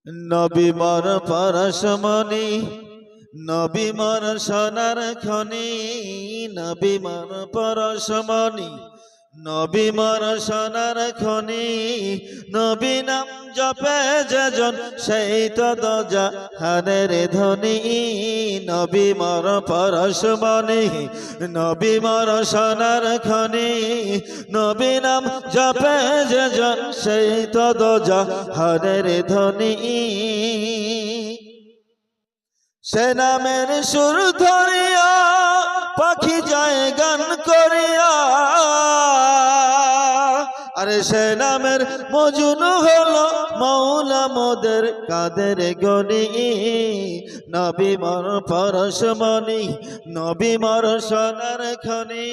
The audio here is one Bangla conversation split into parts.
নবী মর পরশমণি, নবী মর সোনার খনি, নবী মর পরশমণি, নবী মর সোনার খনি। নবী নাম জপে যেজন সেই তো দোজাহানের ধনী। নবী মর পরশমণি, নবী মর সোনার খনি, নবী নাম জপে যেজন সেই তো দোজাহানের ধনী। সে নামের সুর ধরিয়া পাখি যায় গান করিয়া, আরে সে নামের মজুন হলো মৌলা মোদের কাদের গনি। নবী মর পরশমণি, নবী মর সোনার খনি,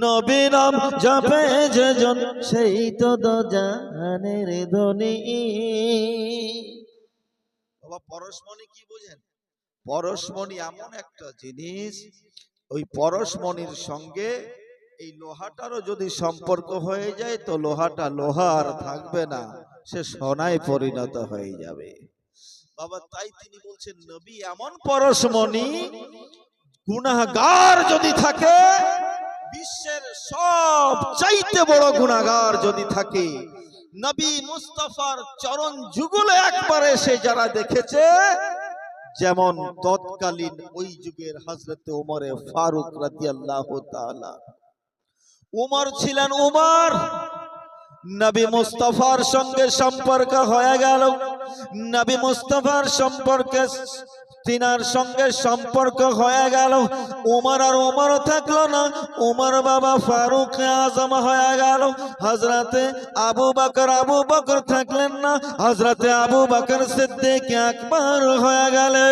নবী নাম জপে যেজন সেই তো দোজাহানের ধনী। বাবা পরশমণি কি বোঝেন? পরশমণি এমন একটা জিনিস, ওই পরশমণির সঙ্গে এই লোহাটারও যদি সম্পর্ক হয়ে যায় তো লোহাটা লোহা আর থাকবে না, সে সোনায় পরিণত হয়ে যাবে। বাবা তাই তিনি বলছেন নবী এমন পরশমণি, গুনাহগার যদি থাকে, বিশ্বের সব চাইতে বড় গুনাহগার যদি থাকে, নবী মুস্তাফার চরণ যুগলে একবার এসে যারা দেখেছে, যেমন তৎকালীন ওই যুগের হযরত ওমর ফারুক রাদিয়াল্লাহু তাআলা। ওমর ছিলেন ওমর, নবী মুস্তাফার সঙ্গে সম্পর্ক হয়ে গেল, নবী মুস্তাফার সম্পর্কে তিনার সঙ্গে সম্পর্ক হয়ে গেল। ওমর আর ওমর থাকলো না, ওমর বাবা ফারুক আজম হয়ে গেল। হযরতে আবু বকর থাকলেন না, হযরতে আবু বকর সিদ্দিক আকবর হয়ে গেলেন।